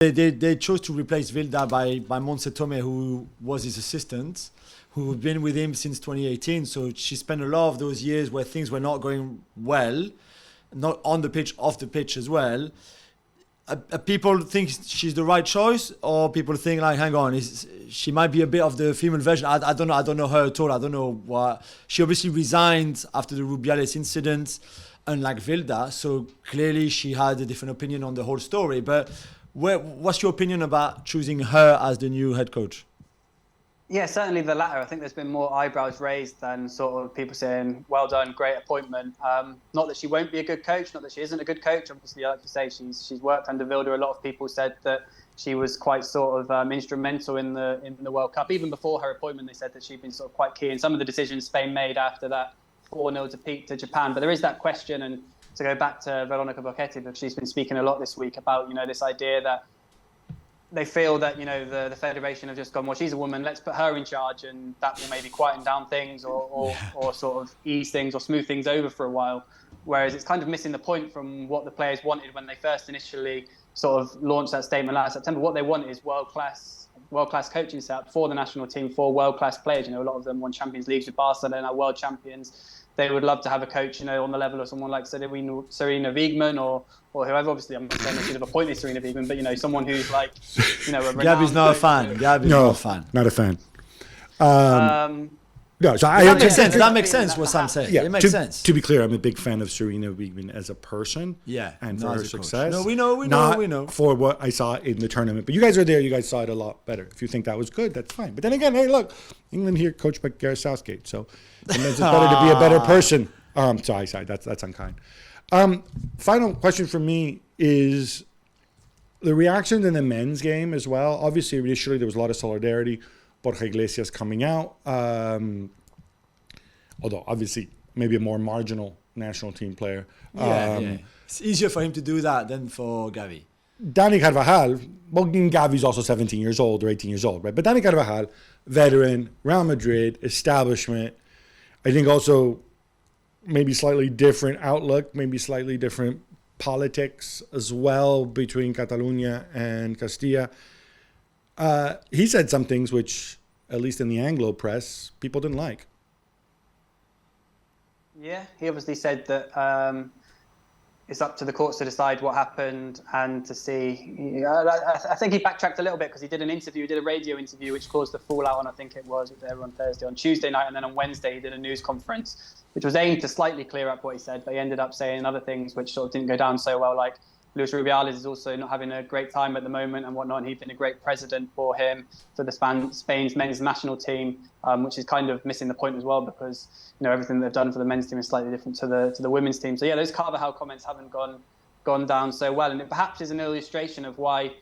They chose to replace Vilda by Montse Tomé, who was his assistant, who had been with him since 2018. So she spent a lot of those years where things were not going well, not on the pitch, off the pitch as well. People think she's the right choice, or people think like, hang on, she might be a bit of the female version. I don't know. I don't know her at all. I don't know what. She obviously resigned after the Rubiales incident, unlike Vilda. So clearly she had a different opinion on the whole story. But what's your opinion about choosing her as the new head coach? Yeah, certainly the latter. I think there's been more eyebrows raised than sort of people saying, well done, great appointment. Not that she won't be a good coach, not that she isn't a good coach. Obviously, like you say, she's worked under Vilda. A lot of people said that she was quite sort of instrumental in the World Cup. Even before her appointment, they said that she'd been sort of quite key in some of the decisions Spain made after that 4-0 defeat to Japan. But there is that question, and to go back to Veronica Borghetti, because she's been speaking a lot this week about, this idea that they feel that, the federation have just gone, well, she's a woman, let's put her in charge, and that will maybe quieten down things or sort of ease things or smooth things over for a while. Whereas it's kind of missing the point from what the players wanted when they first initially sort of launched that statement last September. What they want is world-class coaching setup for the national team, for world-class players. A lot of them won Champions Leagues with Barcelona, are world champions. They would love to have a coach, on the level of someone like Sarina Wiegman or whoever. Obviously, I'm not saying they should have appointed Sarina Wiegman, but, someone who's like, a renowned... Gabby's not a fan. Not a fan. No, so that makes sense what Sam said. Yeah, it makes sense. To be clear, I'm a big fan of Sarina Wiegman as a person. Yeah, and for her success. No, we know. For what I saw in the tournament. But you guys are there. You guys saw it a lot better. If you think that was good, that's fine. But then again, hey, look, England here coached by Gareth Southgate, so sometimes it's better to be a better person. Sorry, that's unkind. Final question for me is the reaction in the men's game as well. Obviously, initially there was a lot of solidarity. Borja Iglesias coming out, although obviously maybe a more marginal national team player. Yeah. It's easier for him to do that than for Gavi. Dani Carvajal, Gavi's also 17 years old or 18 years old, right? But Dani Carvajal, veteran, Real Madrid, establishment. I think also maybe slightly different outlook, maybe slightly different politics as well between Catalunya and Castilla. He said some things which, at least in the Anglo press, people didn't like. Yeah, he obviously said that it's up to the courts to decide what happened and to see. I think he backtracked a little bit because he did a radio interview, which caused the fallout on, I think it was there on Thursday, on Tuesday night, and then on Wednesday he did a news conference, which was aimed to slightly clear up what he said, but he ended up saying other things which sort of didn't go down so well, like Luis Rubiales is also not having a great time at the moment and whatnot, and he's been a great president for him, for the Spain's men's national team, which is kind of missing the point as well, because everything they've done for the men's team is slightly different to the women's team. So yeah, those Carvajal comments haven't gone down so well, and it perhaps is an illustration of why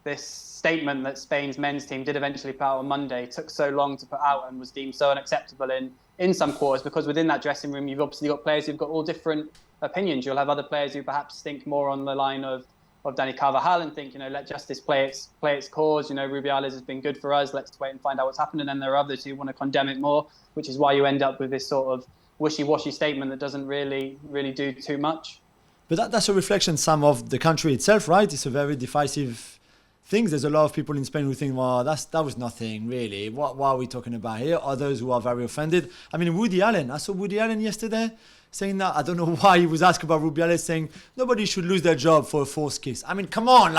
this statement that Spain's men's team did eventually put out on Monday took so long to put out and was deemed so unacceptable in some quarters, because within that dressing room you've obviously got players who've got all different opinions. You'll have other players who perhaps think more on the line of Dani Carvajal and think, let justice play its cause. Rubiales has been good for us. Let's wait and find out what's happened. And then there are others who want to condemn it more, which is why you end up with this sort of wishy-washy statement that doesn't really do too much. But that's a reflection, Sam, of the country itself, right? It's a very divisive thing. There's a lot of people in Spain who think, well, that was nothing, really. What are we talking about here? Others who are very offended. I mean, Woody Allen. I saw Woody Allen yesterday saying that. I don't know why he was asked about Rubiales, saying nobody should lose their job for a forced kiss. I mean, come on,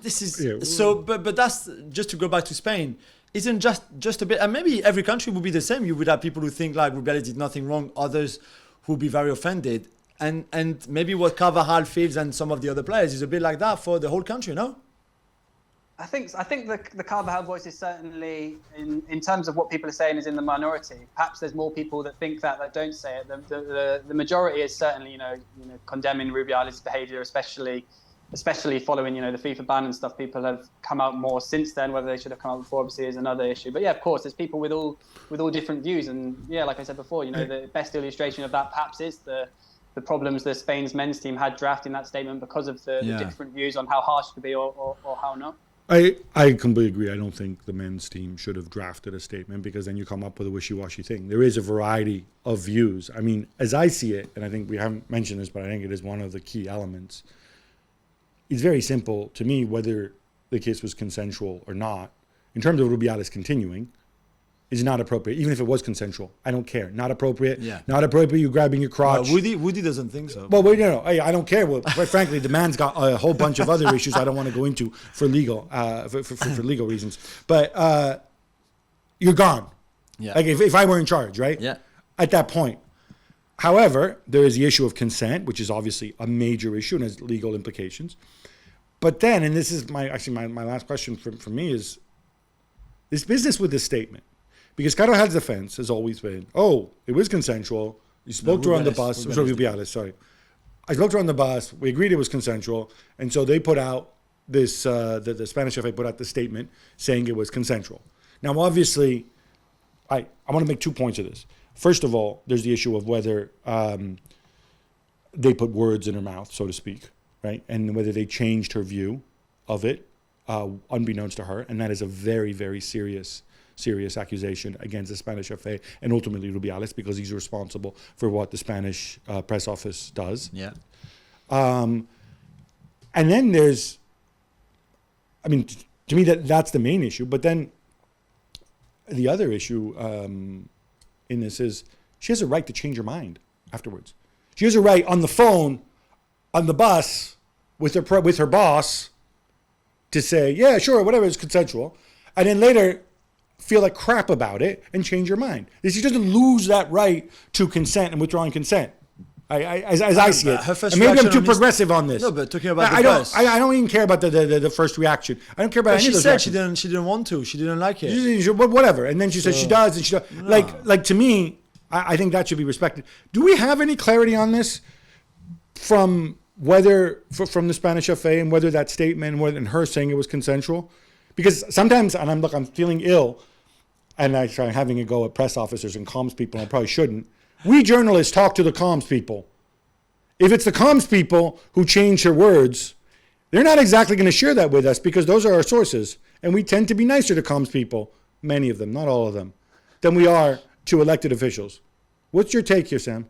this is so. But that's just to go back to Spain. Isn't just a bit, and maybe every country would be the same. You would have people who think like Rubiales did nothing wrong, others who would be very offended, and maybe what Carvajal feels and some of the other players is a bit like that for the whole country, no? I think the Carvajal voice is certainly, in terms of what people are saying, is in the minority. Perhaps there's more people that think that don't say it. The majority is certainly, condemning Rubiales' behaviour, especially following, the FIFA ban and stuff. People have come out more since then. Whether they should have come out before, obviously, is another issue. But yeah, of course, there's people with all different views. And yeah, like I said before, the best illustration of that perhaps is the problems the Spain's men's team had drafting that statement because of the different views on how harsh it could be or how not. I completely agree. I don't think the men's team should have drafted a statement, because then you come up with a wishy-washy thing. There is a variety of views. I mean, as I see it, and I think we haven't mentioned this, but I think it is one of the key elements. it's very simple to me whether the kiss was consensual or not. In terms of Rubiales continuing, is not appropriate, even if it was consensual. I don't care. Not appropriate. Yeah. Not appropriate. You grabbing your crotch. Woody doesn't think so. Well, wait, no. I don't care. Well, quite frankly, the man's got a whole bunch of other issues I don't want to go into for legal for legal reasons. But you're gone. Yeah. Like if I were in charge, right? Yeah. At that point. However, there is the issue of consent, which is obviously a major issue and has legal implications. But then, and this is my last question for me, is this business with this statement. Because Carvajal's defense has always been, it was consensual. You spoke to her on the bus. Rubiales, sorry. I spoke to her on the bus. We agreed it was consensual. And so they put out this, the Spanish FA put out the statement saying it was consensual. Now, obviously, I want to make 2 points of this. First of all, there's the issue of whether they put words in her mouth, so to speak, right? And whether they changed her view of it, unbeknownst to her. And that is a very, very serious accusation against the Spanish FA and ultimately Rubiales, because he's responsible for what the Spanish press office does. Yeah. And then there's, to me that's the main issue. But then the other issue in this is she has a right to change her mind afterwards. She has a right on the phone, on the bus with her boss to say, yeah, sure, whatever, it's consensual. And then later feel like crap about it and change your mind. She doesn't lose that right to consent and withdrawing consent. As I see it. And maybe I'm too progressive on this. No, but talking about the bus. I don't even care about the first reaction. I don't care about any of those she said she didn't want to. She didn't like it. Whatever. And then she says she does. And she does. No. Like to me, I think that should be respected. Do we have any clarity on this from the Spanish FA and whether that statement and her saying it was consensual? Because sometimes, and I'm feeling ill, and I try having a go at press officers and comms people, and I probably shouldn't. We journalists talk to the comms people. If it's the comms people who change her words, they're not exactly going to share that with us because those are our sources. And we tend to be nicer to comms people, many of them, not all of them, than we are to elected officials. What's your take here, Sam?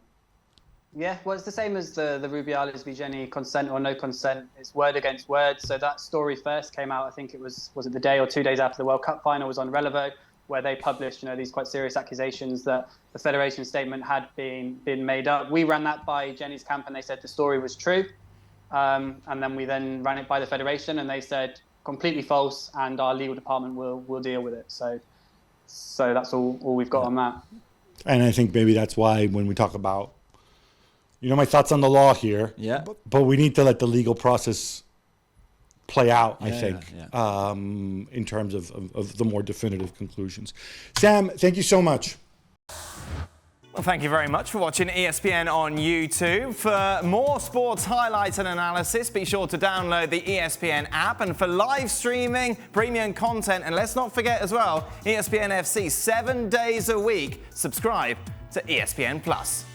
Yeah, well, it's the same as the Rubiales v. Jenny consent or no consent. It's word against word. So that story first came out, I think it was it the day or 2 days after the World Cup final was on Relevo, where they published, these quite serious accusations that the federation statement had been made up. We ran that by Jenny's camp and they said the story was true. And then we ran it by the federation and they said completely false and our legal department will deal with it. So that's all we've got on that. And I think maybe that's why when we talk about, my thoughts on the law here, but we need to let the legal process play out, I think, in terms of the more definitive conclusions. Sam, thank you so much. Well, thank you very much for watching ESPN on YouTube. For more sports highlights and analysis, be sure to download the ESPN app. And for live streaming, premium content, and let's not forget as well, ESPN FC 7 days a week. Subscribe to ESPN Plus.